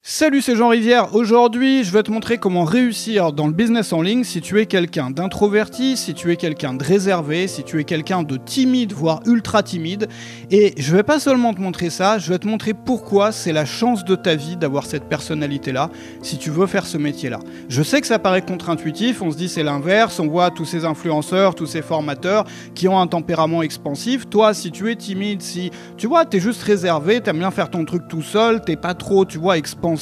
Salut, c'est Jean Rivière. Aujourd'hui, je vais te montrer comment réussir dans le business en ligne si tu es quelqu'un d'introverti, si tu es quelqu'un de réservé, si tu es quelqu'un de timide, voire ultra timide. Et je vais pas seulement te montrer ça, je vais te montrer pourquoi c'est la chance de ta vie d'avoir cette personnalité-là si tu veux faire ce métier-là. Je sais que ça paraît contre-intuitif, on se dit c'est l'inverse, on voit tous ces influenceurs, tous ces formateurs qui ont un tempérament expansif. Toi, si tu es timide, si tu vois, t'es juste réservé, t'aimes bien faire ton truc tout seul, t'es pas trop, tu vois, expansif,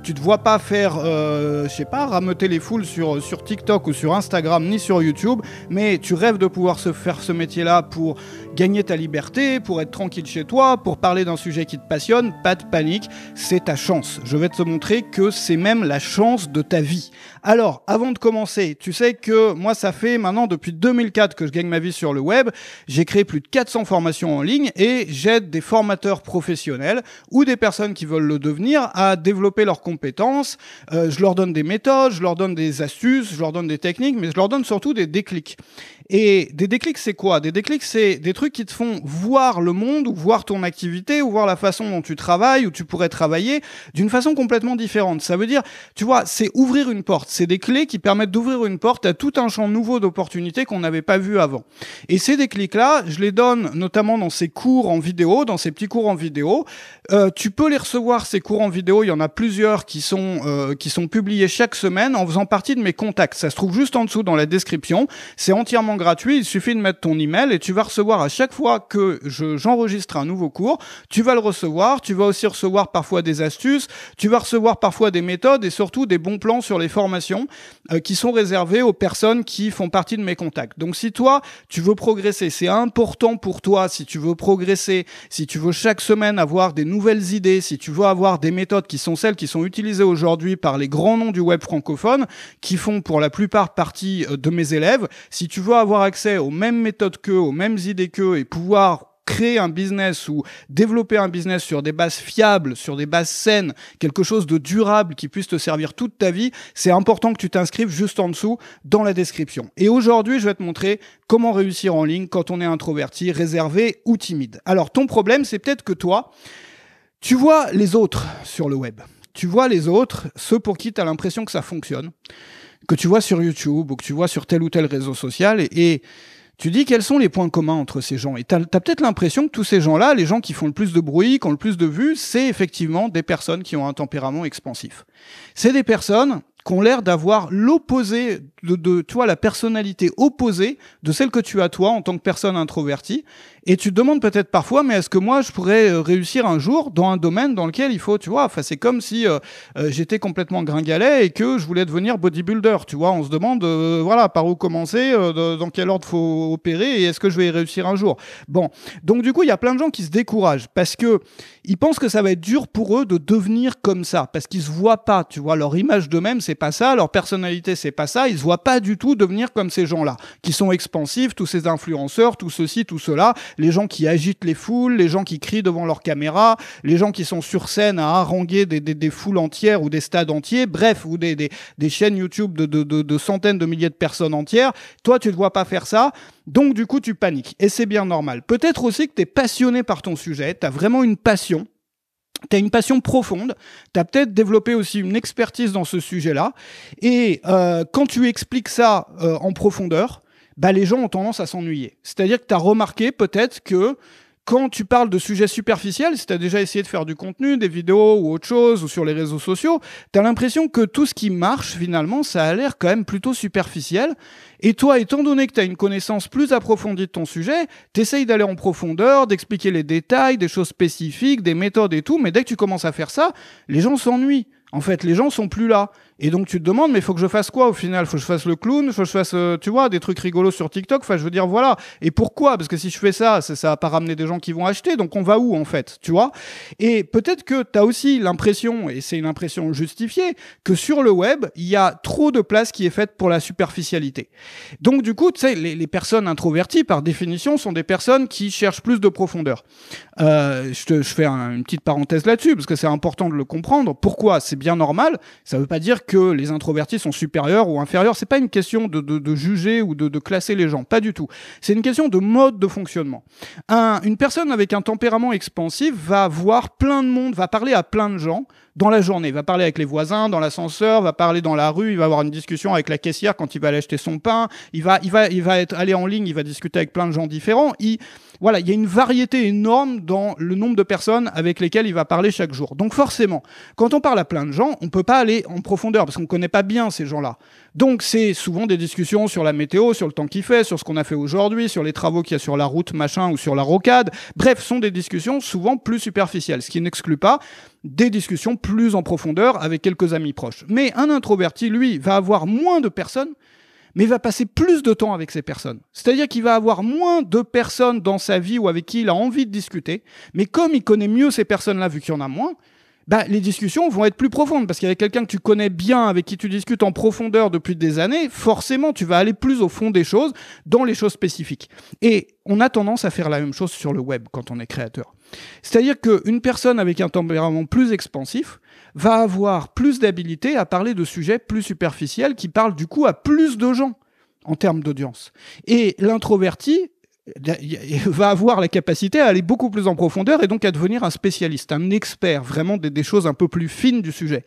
tu te vois pas faire, rameuter les foules sur TikTok ou sur Instagram ni sur YouTube, mais tu rêves de pouvoir faire ce métier-là pour gagner ta liberté, pour être tranquille chez toi, pour parler d'un sujet qui te passionne. Pas de panique, c'est ta chance. Je vais te montrer que c'est même la chance de ta vie. Alors, avant de commencer, tu sais que moi, ça fait maintenant depuis 2004 que je gagne ma vie sur le web. J'ai créé plus de 400 formations en ligne et j'aide des formateurs professionnels ou des personnes qui veulent le devenir à développer leurs compétences. Je leur donne des méthodes, je leur donne des astuces, je leur donne des techniques, mais je leur donne surtout des déclics. Et des déclics, c'est quoi? Des déclics, c'est des trucs qui te font voir le monde, ou voir ton activité, ou voir la façon dont tu travailles, ou tu pourrais travailler d'une façon complètement différente. Ça veut dire, tu vois, c'est ouvrir une porte. C'est des clés qui permettent d'ouvrir une porte à tout un champ nouveau d'opportunités qu'on n'avait pas vu avant. Et ces déclics-là, je les donne notamment dans ces cours en vidéo, dans ces petits cours en vidéo. Tu peux les recevoir, ces cours en vidéo. Il y en a plusieurs qui sont publiés chaque semaine en faisant partie de mes contacts. Ça se trouve juste en dessous dans la description. C'est entièrement gratuit, il suffit de mettre ton email et tu vas recevoir à chaque fois que j'enregistre un nouveau cours, tu vas le recevoir, tu vas aussi recevoir parfois des astuces, tu vas recevoir parfois des méthodes et surtout des bons plans sur les formations qui sont réservés aux personnes qui font partie de mes contacts. Donc si toi, tu veux progresser, c'est important pour toi, si tu veux progresser, si tu veux chaque semaine avoir des nouvelles idées, si tu veux avoir des méthodes qui sont celles qui sont utilisées aujourd'hui par les grands noms du web francophone, qui font pour la plupart partie de mes élèves, si tu veux avoir accès aux mêmes méthodes qu'eux, aux mêmes idées qu'eux et pouvoir créer un business ou développer un business sur des bases fiables, sur des bases saines, quelque chose de durable qui puisse te servir toute ta vie, c'est important que tu t'inscrives juste en dessous dans la description. Et aujourd'hui, je vais te montrer comment réussir en ligne quand on est introverti, réservé ou timide. Alors, ton problème, c'est peut-être que toi, tu vois les autres sur le web. Tu vois les autres, ceux pour qui tu as l'impression que ça fonctionne, que tu vois sur YouTube ou que tu vois sur tel ou tel réseau social et tu dis quels sont les points communs entre ces gens. Et tu as peut-être l'impression que tous ces gens-là, les gens qui font le plus de bruit, qui ont le plus de vues, c'est effectivement des personnes qui ont un tempérament expansif. C'est des personnes qui ont l'air d'avoir l'opposé tu vois, la personnalité opposée de celle que tu as toi en tant que personne introvertie. Et tu te demandes peut-être parfois, mais est-ce que moi je pourrais réussir un jour dans un domaine dans lequel il faut, tu vois, enfin c'est comme si j'étais complètement gringalet et que je voulais devenir bodybuilder, tu vois, on se demande voilà par où commencer, dans quel ordre faut opérer et est-ce que je vais y réussir un jour. Bon, donc du coup il y a plein de gens qui se découragent parce que ils pensent que ça va être dur pour eux de devenir comme ça, parce qu'ils se voient pas, tu vois, leur image d'eux-mêmes c'est pas ça, leur personnalité c'est pas ça, ils se voient pas du tout devenir comme ces gens-là, qui sont expansifs, tous ces influenceurs, tout ceci, tout cela, les gens qui agitent les foules, les gens qui crient devant leur caméra, les gens qui sont sur scène à haranguer des foules entières ou des stades entiers, bref, ou des chaînes YouTube de centaines de milliers de personnes entières. Toi, tu ne vois pas faire ça, donc du coup, tu paniques. Et c'est bien normal. Peut-être aussi que tu es passionné par ton sujet, tu as vraiment une passion. Tu as une passion profonde, tu as peut-être développé aussi une expertise dans ce sujet-là, et quand tu expliques ça en profondeur, bah, les gens ont tendance à s'ennuyer. C'est-à-dire que tu as remarqué peut-être que quand tu parles de sujets superficiels, si tu as déjà essayé de faire du contenu, des vidéos ou autre chose, ou sur les réseaux sociaux, tu as l'impression que tout ce qui marche, finalement, ça a l'air quand même plutôt superficiel. Et toi, étant donné que tu as une connaissance plus approfondie de ton sujet, tu essayes d'aller en profondeur, d'expliquer les détails, des choses spécifiques, des méthodes et tout, mais dès que tu commences à faire ça, les gens s'ennuient. En fait, les gens sont plus là. Et donc, tu te demandes, mais il faut que je fasse quoi au final? Faut que je fasse le clown? Faut que je fasse, tu vois, des trucs rigolos sur TikTok? Enfin, je veux dire, voilà. Et pourquoi? Parce que si je fais ça, ça va pas ramener des gens qui vont acheter. Donc, on va où, en fait? Tu vois? Et peut-être que tu as aussi l'impression, et c'est une impression justifiée, que sur le web, il y a trop de place qui est faite pour la superficialité. Donc, du coup, tu sais, les personnes introverties, par définition, sont des personnes qui cherchent plus de profondeur. Je fais une petite parenthèse là-dessus, parce que c'est important de le comprendre. Pourquoi? C'est bien normal. Ça veut pas dire que les introvertis sont supérieurs ou inférieurs. C'est pas une question de juger ou de classer les gens. Pas du tout. C'est une question de mode de fonctionnement. Une personne avec un tempérament expansif va voir plein de monde, va parler à plein de gens dans la journée. Il va parler avec les voisins, dans l'ascenseur, va parler dans la rue, il va avoir une discussion avec la caissière quand il va aller acheter son pain, il va aller en ligne, il va discuter avec plein de gens différents. Voilà, il y a une variété énorme dans le nombre de personnes avec lesquelles il va parler chaque jour. Donc forcément, quand on parle à plein de gens, on ne peut pas aller en profondeur parce qu'on ne connaît pas bien ces gens-là. Donc c'est souvent des discussions sur la météo, sur le temps qu'il fait, sur ce qu'on a fait aujourd'hui, sur les travaux qu'il y a sur la route, machin, ou sur la rocade. Bref, sont des discussions souvent plus superficielles, ce qui n'exclut pas des discussions plus en profondeur avec quelques amis proches. Mais un introverti, lui, va avoir moins de personnes, mais va passer plus de temps avec ces personnes. C'est-à-dire qu'il va avoir moins de personnes dans sa vie ou avec qui il a envie de discuter, mais comme il connaît mieux ces personnes-là, vu qu'il y en a moins, les discussions vont être plus profondes, parce qu'avec quelqu'un que tu connais bien, avec qui tu discutes en profondeur depuis des années, forcément, tu vas aller plus au fond des choses, dans les choses spécifiques. Et on a tendance à faire la même chose sur le web quand on est créateur. C'est-à-dire qu'une personne avec un tempérament plus expansif va avoir plus d'habilité à parler de sujets plus superficiels qui parlent du coup à plus de gens en termes d'audience. Et l'introverti va avoir la capacité à aller beaucoup plus en profondeur et donc à devenir un spécialiste, un expert, vraiment des choses un peu plus fines du sujet.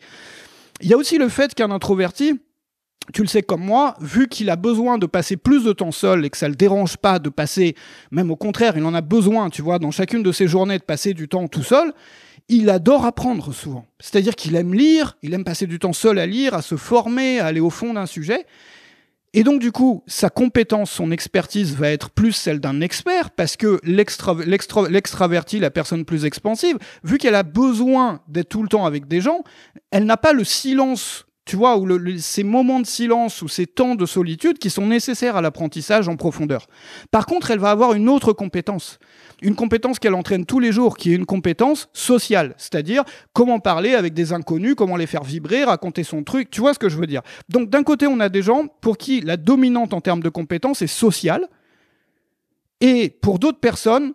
Il y a aussi le fait qu'un introverti, tu le sais comme moi, vu qu'il a besoin de passer plus de temps seul et que ça le dérange pas de passer, même au contraire, il en a besoin, tu vois, dans chacune de ses journées de passer du temps tout seul, il adore apprendre souvent. C'est-à-dire qu'il aime lire, il aime passer du temps seul à lire, à se former, à aller au fond d'un sujet. Et donc, du coup, sa compétence, son expertise va être plus celle d'un expert parce que l'extraverti, la personne plus expansive, vu qu'elle a besoin d'être tout le temps avec des gens, elle n'a pas le silence, tu vois, ou ces moments de silence ou ces temps de solitude qui sont nécessaires à l'apprentissage en profondeur. Par contre, elle va avoir une autre compétence. Une compétence qu'elle entraîne tous les jours, qui est une compétence sociale, c'est-à-dire comment parler avec des inconnus, comment les faire vibrer, raconter son truc, tu vois ce que je veux dire. Donc d'un côté, on a des gens pour qui la dominante en termes de compétences est sociale, et pour d'autres personnes,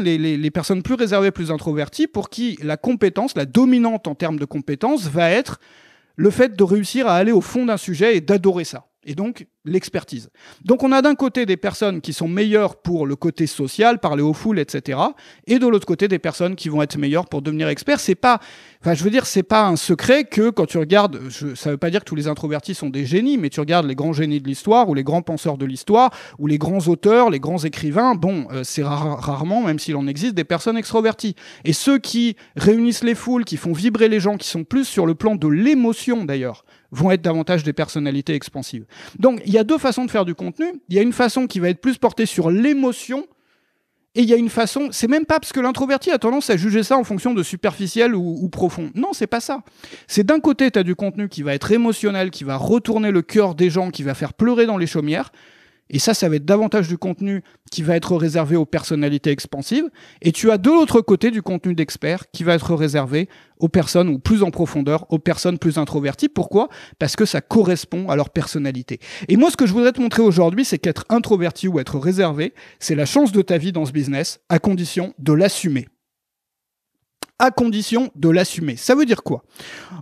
les personnes plus réservées, plus introverties, pour qui la compétence, la dominante en termes de compétences, va être le fait de réussir à aller au fond d'un sujet et d'adorer ça. Et donc, l'expertise. Donc, on a d'un côté des personnes qui sont meilleures pour le côté social, parler aux foules, etc. Et de l'autre côté, des personnes qui vont être meilleures pour devenir experts. C'est pas un secret que quand tu regardes, ça veut pas dire que tous les introvertis sont des génies, mais tu regardes les grands génies de l'histoire ou les grands penseurs de l'histoire ou les grands auteurs, les grands écrivains, c'est rarement, même s'il en existe, des personnes extroverties. Et ceux qui réunissent les foules, qui font vibrer les gens, qui sont plus sur le plan de l'émotion d'ailleurs, vont être davantage des personnalités expansives. Donc, il y a deux façons de faire du contenu. Il y a une façon qui va être plus portée sur l'émotion, et il y a une façon... C'est même pas parce que l'introverti a tendance à juger ça en fonction de superficiel ou profond. Non, c'est pas ça. C'est d'un côté, tu as du contenu qui va être émotionnel, qui va retourner le cœur des gens, qui va faire pleurer dans les chaumières, et ça va être davantage du contenu qui va être réservé aux personnalités expansives. Et tu as de l'autre côté du contenu d'expert qui va être réservé aux personnes, ou plus en profondeur, aux personnes plus introverties. Pourquoi ? Parce que ça correspond à leur personnalité. Et moi, ce que je voudrais te montrer aujourd'hui, c'est qu'être introverti ou être réservé, c'est la chance de ta vie dans ce business, à condition de l'assumer. À condition de l'assumer. Ça veut dire quoi ?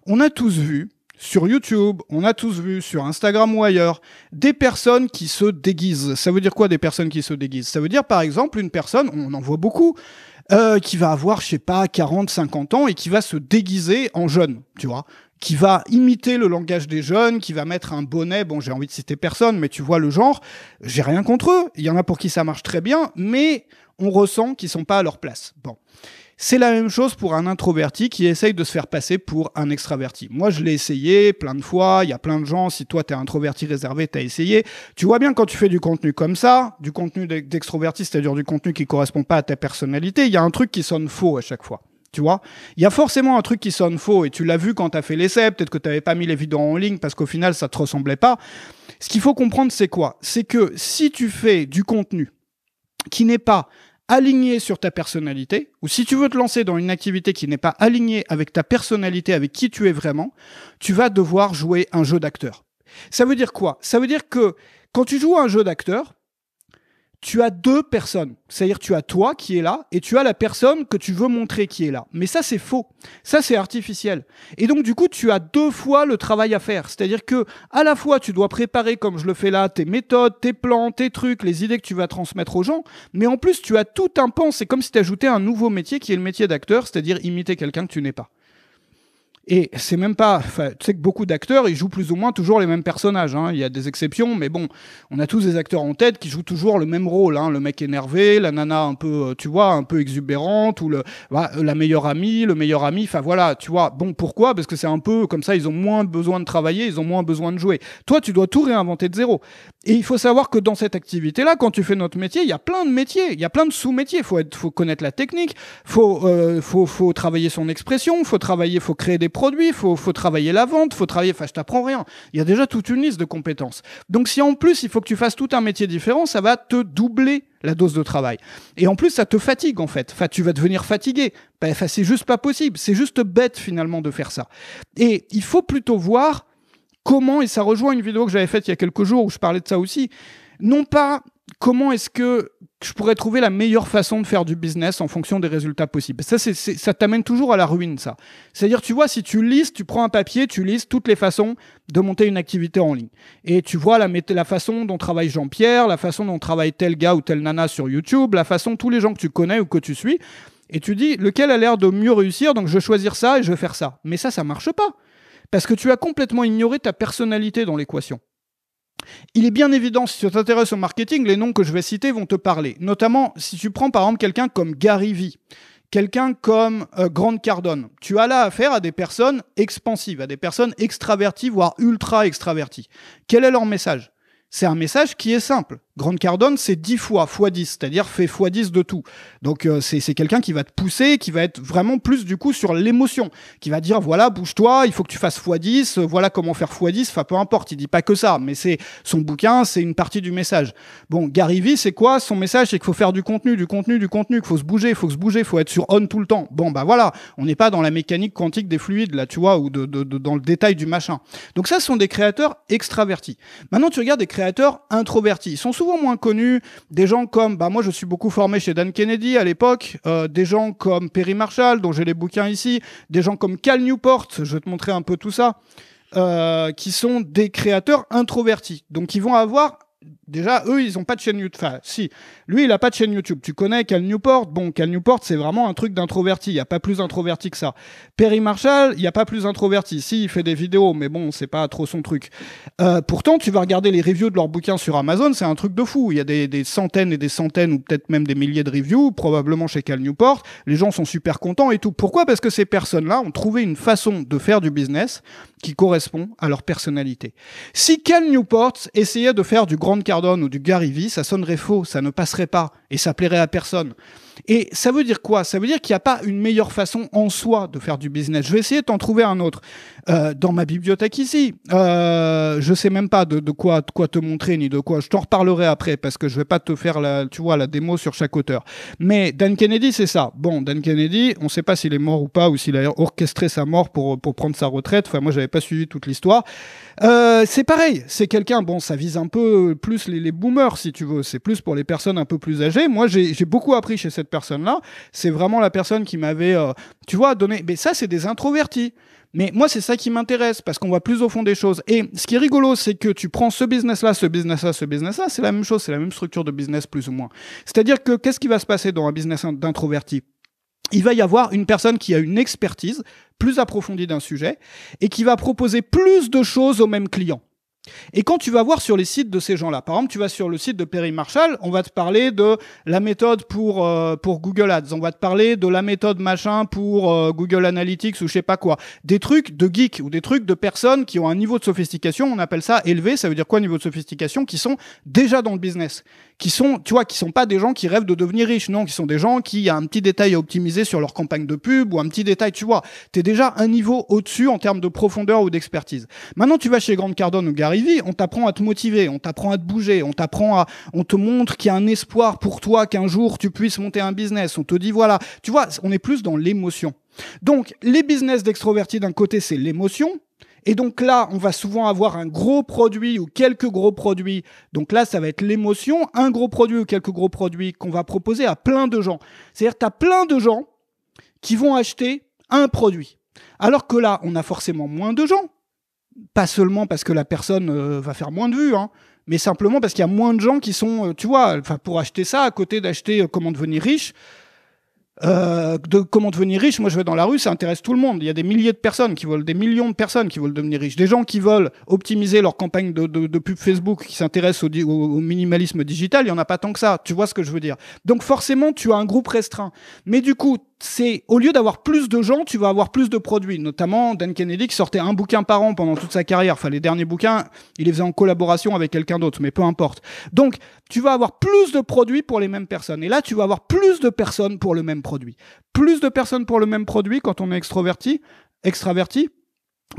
On a tous vu... Sur YouTube, on a tous vu, sur Instagram ou ailleurs, des personnes qui se déguisent. Ça veut dire quoi, des personnes qui se déguisent ? Ça veut dire, par exemple, une personne, on en voit beaucoup, qui va avoir, 40, 50 ans et qui va se déguiser en jeune, tu vois, qui va imiter le langage des jeunes, qui va mettre un bonnet, j'ai envie de citer personne, mais tu vois le genre, j'ai rien contre eux, il y en a pour qui ça marche très bien, mais on ressent qu'ils sont pas à leur place. C'est la même chose pour un introverti qui essaye de se faire passer pour un extraverti. Moi, je l'ai essayé plein de fois. Il y a plein de gens, si toi, t'es introverti réservé, t'as essayé. Tu vois bien quand tu fais du contenu comme ça, du contenu d'extroverti, c'est-à-dire du contenu qui correspond pas à ta personnalité, il y a un truc qui sonne faux à chaque fois. Tu vois, il y a forcément un truc qui sonne faux et tu l'as vu quand t'as fait l'essai, peut-être que t'avais pas mis les vidéos en ligne parce qu'au final, ça te ressemblait pas. Ce qu'il faut comprendre, c'est quoi ? C'est que si tu fais du contenu qui n'est pas aligné sur ta personnalité, ou si tu veux te lancer dans une activité qui n'est pas alignée avec ta personnalité, avec qui tu es vraiment, tu vas devoir jouer un jeu d'acteur. Ça veut dire quoi ? Ça veut dire que quand tu joues à un jeu d'acteur, tu as deux personnes. C'est-à-dire tu as toi qui est là et tu as la personne que tu veux montrer qui est là. Mais ça, c'est faux. Ça, c'est artificiel. Et donc, du coup, tu as deux fois le travail à faire. C'est-à-dire que à la fois, tu dois préparer, comme je le fais là, tes méthodes, tes plans, tes trucs, les idées que tu vas transmettre aux gens. Mais en plus, tu as tout un pan. C'est comme si tu ajoutais un nouveau métier qui est le métier d'acteur, c'est-à-dire imiter quelqu'un que tu n'es pas. Et c'est même pas... Tu sais que beaucoup d'acteurs, ils jouent plus ou moins toujours les mêmes personnages. Hein. Il y a des exceptions, mais bon, on a tous des acteurs en tête qui jouent toujours le même rôle. Hein. Le mec énervé, la nana un peu, tu vois, un peu exubérante, ou la meilleure amie, le meilleur ami. Enfin voilà, tu vois. Bon, pourquoi ? Parce que c'est un peu comme ça, ils ont moins besoin de travailler, ils ont moins besoin de jouer. Toi, tu dois tout réinventer de zéro. Et il faut savoir que dans cette activité-là, quand tu fais notre métier, il y a plein de métiers, il y a plein de sous-métiers. Faut connaître la technique, faut travailler son expression, faut créer des produits, faut travailler la vente, enfin je t'apprends rien. Il y a déjà toute une liste de compétences. Donc si en plus il faut que tu fasses tout un métier différent, ça va te doubler la dose de travail. Et en plus ça te fatigue en fait. Enfin tu vas devenir fatigué. Enfin c'est juste pas possible. C'est juste bête finalement de faire ça. Et il faut plutôt voir comment, et ça rejoint une vidéo que j'avais faite il y a quelques jours où je parlais de ça aussi, non pas comment est-ce que je pourrais trouver la meilleure façon de faire du business en fonction des résultats possibles. Ça t'amène toujours à la ruine, ça. C'est-à-dire, tu vois, si tu lises, tu prends un papier, tu lises toutes les façons de monter une activité en ligne. Et tu vois la façon dont travaille Jean-Pierre, la façon dont travaille tel gars ou telle nana sur YouTube, la façon tous les gens que tu connais ou que tu suis, et tu dis, lequel a l'air de mieux réussir, donc je vais choisir ça et je vais faire ça. Mais ça marche pas. Parce que tu as complètement ignoré ta personnalité dans l'équation. Il est bien évident, si tu t'intéresses au marketing, les noms que je vais citer vont te parler. Notamment, si tu prends par exemple quelqu'un comme Gary Vee, quelqu'un comme Grant Cardone, tu as là affaire à des personnes expansives, à des personnes extraverties, voire ultra extraverties. Quel est leur message ? C'est un message qui est simple. Grant Cardone, c'est 10 fois, x 10, c'est-à-dire fait x 10 de tout. Donc c'est quelqu'un qui va te pousser, qui va être vraiment plus du coup sur l'émotion, qui va dire voilà, bouge-toi, il faut que tu fasses x 10, voilà comment faire x 10, enfin peu importe, il dit pas que ça, mais c'est son bouquin, c'est une partie du message. Bon, Gary Vee, c'est quoi son message ? C'est qu'il faut faire du contenu, qu'il faut se bouger, il faut être sur on tout le temps. Bon, bah voilà, on n'est pas dans la mécanique quantique des fluides, là, tu vois, ou dans le détail du machin. Donc ça, ce sont des créateurs extravertis. Maintenant, tu regardes des créateurs introvertis. Ils sont souvent moins connus, des gens comme, moi je suis beaucoup formé chez Dan Kennedy à l'époque, des gens comme Perry Marshall, dont j'ai les bouquins ici, des gens comme Cal Newport, je vais te montrer un peu tout ça, qui sont des créateurs introvertis. Donc ils vont avoir... Déjà, eux, ils n'ont pas de chaîne YouTube. Enfin, si. Lui, il n'a pas de chaîne YouTube. Tu connais Cal Newport ? Bon, Cal Newport, c'est vraiment un truc d'introverti. Il n'y a pas plus introverti que ça. Perry Marshall, il n'y a pas plus introverti. Si, il fait des vidéos, mais bon, c'est pas trop son truc. Pourtant, tu vas regarder les reviews de leurs bouquins sur Amazon, c'est un truc de fou. Il y a des centaines et des centaines, ou peut-être même des milliers de reviews, probablement chez Cal Newport. Les gens sont super contents et tout. Pourquoi ? Parce que ces personnes-là ont trouvé une façon de faire du business qui correspond à leur personnalité. Si Cal Newport essayait de faire du Grant Cardone ou du Gary Vee, ça sonnerait faux, ça ne passerait pas et ça plairait à personne. Et ça veut dire quoi ? Ça veut dire qu'il n'y a pas une meilleure façon en soi de faire du business. Je vais essayer de t'en trouver un autre. Dans ma bibliothèque ici, je sais même pas de quoi te montrer ni de quoi. Je t'en reparlerai après parce que je vais pas te faire la démo sur chaque auteur. Mais Dan Kennedy, c'est ça. Bon, Dan Kennedy, on sait pas s'il est mort ou pas ou s'il a orchestré sa mort pour prendre sa retraite. Enfin, moi, j'avais pas suivi toute l'histoire. C'est pareil. C'est quelqu'un, bon, ça vise un peu plus les boomers, si tu veux. C'est plus pour les personnes un peu plus âgées. Moi, j'ai beaucoup appris chez cette personne-là. C'est vraiment la personne qui m'avait, donné... Mais ça, c'est des introvertis. Mais moi, c'est ça qui m'intéresse, parce qu'on va plus au fond des choses. Et ce qui est rigolo, c'est que tu prends ce business-là, c'est la même chose, c'est la même structure de business, plus ou moins. C'est-à-dire que, qu'est-ce qui va se passer dans un business d'introverti ? Il va y avoir une personne qui a une expertise plus approfondie d'un sujet, et qui va proposer plus de choses au même client. Et quand tu vas voir sur les sites de ces gens-là, par exemple, tu vas sur le site de Perry Marshall, on va te parler de la méthode pour Google Ads, on va te parler de la méthode machin pour Google Analytics ou je sais pas quoi. Des trucs de geeks ou des trucs de personnes qui ont un niveau de sophistication, on appelle ça élevé, ça veut dire quoi niveau de sophistication ? Qui sont déjà dans le business. Qui sont pas des gens qui rêvent de devenir riches, non, qui sont des gens qui ont un petit détail à optimiser sur leur campagne de pub ou un petit détail, tu vois. T'es déjà un niveau au-dessus en termes de profondeur ou d'expertise. Maintenant, tu vas chez Grant Cardone ou Gary Vee, on t'apprend à te motiver, on t'apprend à te bouger, on te montre qu'il y a un espoir pour toi qu'un jour tu puisses monter un business. On te dit voilà, tu vois, on est plus dans l'émotion. Donc, les business d'extrovertis d'un côté, c'est l'émotion. Et donc là, on va souvent avoir un gros produit ou quelques gros produits. Donc là, ça va être l'émotion, un gros produit ou quelques gros produits qu'on va proposer à plein de gens. C'est-à-dire que tu as plein de gens qui vont acheter un produit. Alors que là, on a forcément moins de gens. Pas seulement parce que la personne va faire moins de vues, mais simplement parce qu'il y a moins de gens qui sont, pour acheter ça, à côté d'acheter comment devenir riche. de comment devenir riche. Moi, je vais dans la rue, ça intéresse tout le monde. Il y a des milliers de personnes qui veulent, des millions de personnes qui veulent devenir riches. Des gens qui veulent optimiser leur campagne de pub Facebook, qui s'intéressent au minimalisme digital. Il y en a pas tant que ça. Tu vois ce que je veux dire? Donc, forcément, tu as un groupe restreint. Mais du coup, c'est, au lieu d'avoir plus de gens, tu vas avoir plus de produits. Notamment, Dan Kennedy qui sortait un bouquin par an pendant toute sa carrière. Enfin, les derniers bouquins, il les faisait en collaboration avec quelqu'un d'autre, mais peu importe. Donc, tu vas avoir plus de produits pour les mêmes personnes. Et là, tu vas avoir plus de personnes pour le même produit. Plus de personnes pour le même produit quand on est extraverti.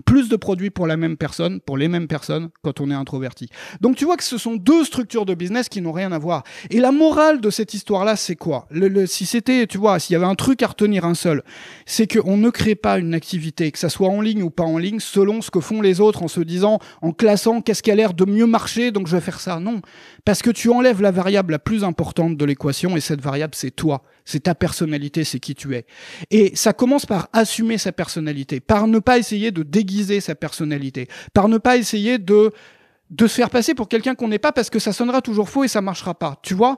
Plus de produits pour la même personne, pour les mêmes personnes quand on est introverti. Donc tu vois que ce sont deux structures de business qui n'ont rien à voir. Et la morale de cette histoire-là, c'est quoi? Si c'était, tu vois, s'il y avait un truc à retenir un seul, c'est qu'on ne crée pas une activité, que ça soit en ligne ou pas en ligne, selon ce que font les autres en se disant, en classant qu'est-ce qui a l'air de mieux marcher, donc je vais faire ça. Non. Parce que tu enlèves la variable la plus importante de l'équation et cette variable, c'est toi. C'est ta personnalité, c'est qui tu es. Et ça commence par assumer sa personnalité, par ne pas essayer de déguiser sa personnalité, par ne pas essayer de se faire passer pour quelqu'un qu'on n'est pas parce que ça sonnera toujours faux et ça marchera pas, tu vois.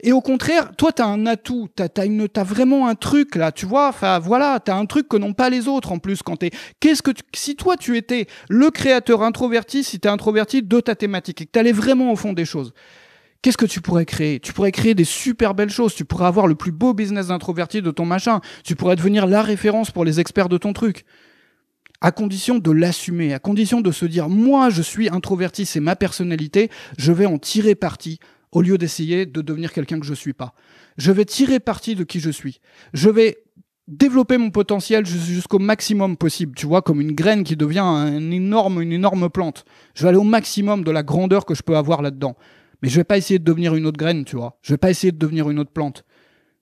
Et au contraire, toi, t'as un atout, t'as vraiment un truc là, tu vois. Enfin, voilà, t'as un truc que n'ont pas les autres en plus quand si toi tu étais le créateur introverti, si t'es introverti de ta thématique et que t'allais vraiment au fond des choses, qu'est-ce que tu pourrais créer? Tu pourrais créer des super belles choses. Tu pourrais avoir le plus beau business d'introverti de ton machin. Tu pourrais devenir la référence pour les experts de ton truc. À condition de l'assumer, à condition de se dire, moi, je suis introverti, c'est ma personnalité, je vais en tirer parti au lieu d'essayer de devenir quelqu'un que je suis pas. Je vais tirer parti de qui je suis. Je vais développer mon potentiel jusqu'au maximum possible, tu vois, comme une graine qui devient une énorme plante. Je vais aller au maximum de la grandeur que je peux avoir là-dedans. Mais je vais pas essayer de devenir une autre graine, tu vois. Je vais pas essayer de devenir une autre plante.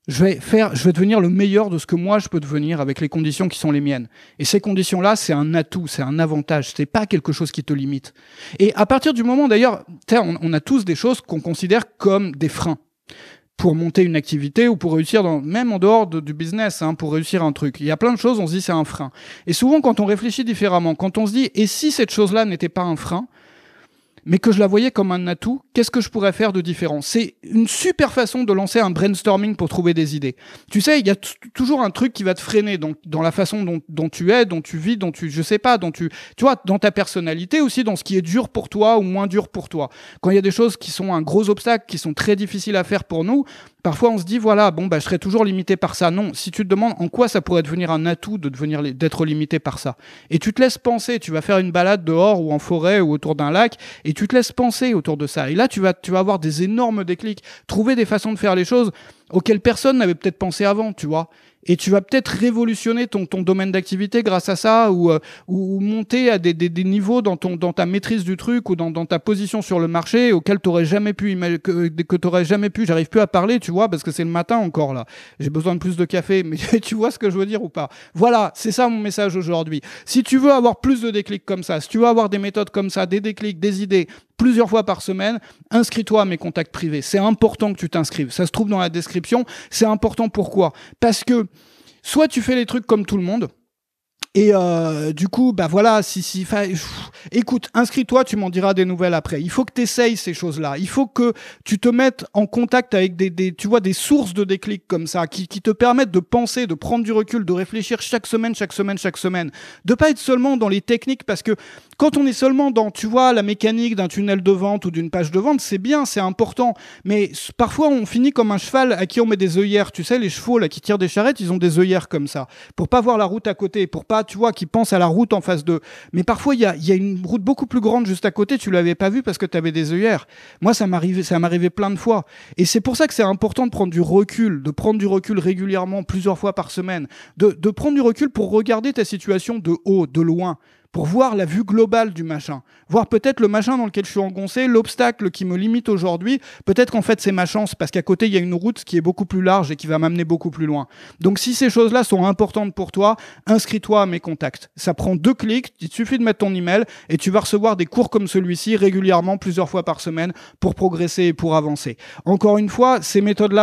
Je vais devenir le meilleur de ce que moi je peux devenir avec les conditions qui sont les miennes. Et ces conditions-là, c'est un atout, c'est un avantage. C'est pas quelque chose qui te limite. Et à partir du moment, d'ailleurs, on a tous des choses qu'on considère comme des freins pour monter une activité ou pour réussir même en dehors du business, pour réussir un truc. Il y a plein de choses, on se dit c'est un frein. Et souvent, quand on réfléchit différemment, quand on se dit et si cette chose-là n'était pas un frein, mais que je la voyais comme un atout, qu'est-ce que je pourrais faire de différent? C'est une super façon de lancer un brainstorming pour trouver des idées. Tu sais, il y a toujours un truc qui va te freiner dans la façon dont tu es, dont tu vis, je sais pas, tu vois, dans ta personnalité aussi, dans ce qui est dur pour toi ou moins dur pour toi. Quand il y a des choses qui sont un gros obstacle, qui sont très difficiles à faire pour nous, parfois on se dit, voilà, je serai toujours limité par ça. Non, si tu te demandes en quoi ça pourrait devenir un atout d'être limité par ça. Et tu te laisses penser, tu vas faire une balade dehors ou en forêt ou autour d'un lac, et tu te laisses penser autour de ça. Et là, tu vas avoir des énormes déclics, trouver des façons de faire les choses auxquelles personne n'avait peut-être pensé avant, tu vois. Et tu vas peut-être révolutionner ton domaine d'activité grâce à ça, ou monter à des niveaux dans ta maîtrise du truc ou dans ta position sur le marché auquel t'aurais jamais pu j'arrive plus à parler, tu vois, parce que c'est le matin encore là. J'ai besoin de plus de café, mais tu vois ce que je veux dire ou pas? Voilà, c'est ça mon message aujourd'hui. Si tu veux avoir plus de déclics comme ça, si tu veux avoir des méthodes comme ça, des déclics, des idées, plusieurs fois par semaine, inscris-toi à mes contacts privés. C'est important que tu t'inscrives. Ça se trouve dans la description. C'est important pourquoi? Parce que soit tu fais les trucs comme tout le monde, et du coup, voilà, écoute, inscris-toi, tu m'en diras des nouvelles après. Il faut que tu essayes ces choses-là. Il faut que tu te mettes en contact avec tu vois, des sources de déclic comme ça, qui te permettent de penser, de prendre du recul, de réfléchir chaque semaine. De pas être seulement dans les techniques, parce que quand on est seulement dans, tu vois, la mécanique d'un tunnel de vente ou d'une page de vente, c'est bien, c'est important. Mais parfois, on finit comme un cheval à qui on met des œillères. Tu sais, les chevaux là qui tirent des charrettes, ils ont des œillères comme ça, pour pas voir la route à côté, pour pas, tu vois, qui pensent à la route en face d'eux. Mais parfois, il y a une route beaucoup plus grande juste à côté, tu l'avais pas vue parce que tu avais des œillères. Moi, ça m'arrivait plein de fois. Et c'est pour ça que c'est important de prendre du recul, régulièrement, plusieurs fois par semaine, de prendre du recul pour regarder ta situation de haut, de loin, pour voir la vue globale du machin. Voir peut-être le machin dans lequel je suis engoncé, l'obstacle qui me limite aujourd'hui, peut-être qu'en fait c'est ma chance, parce qu'à côté il y a une route qui est beaucoup plus large et qui va m'amener beaucoup plus loin. Donc si ces choses-là sont importantes pour toi, inscris-toi à mes contacts. Ça prend 2 clics, il suffit de mettre ton email et tu vas recevoir des cours comme celui-ci régulièrement, plusieurs fois par semaine, pour progresser et pour avancer. Encore une fois,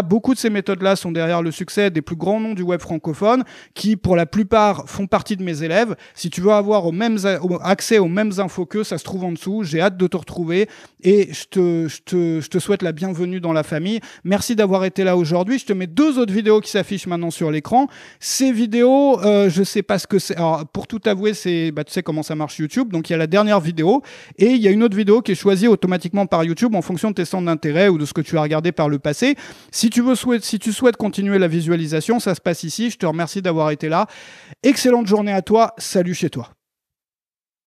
beaucoup de ces méthodes-là sont derrière le succès des plus grands noms du web francophone, qui pour la plupart font partie de mes élèves. Si tu veux avoir au même accès aux mêmes infos qu'eux, ça se trouve en dessous. J'ai hâte de te retrouver et je te souhaite la bienvenue dans la famille. Merci d'avoir été là aujourd'hui. Je te mets 2 autres vidéos qui s'affichent maintenant sur l'écran. Ces vidéos, je sais pas ce que c'est. Alors, pour tout avouer, tu sais comment ça marche YouTube. Donc, il y a la dernière vidéo et il y a une autre vidéo qui est choisie automatiquement par YouTube en fonction de tes centres d'intérêt ou de ce que tu as regardé par le passé. Si tu souhaites continuer la visualisation, ça se passe ici. Je te remercie d'avoir été là. Excellente journée à toi. Salut chez toi.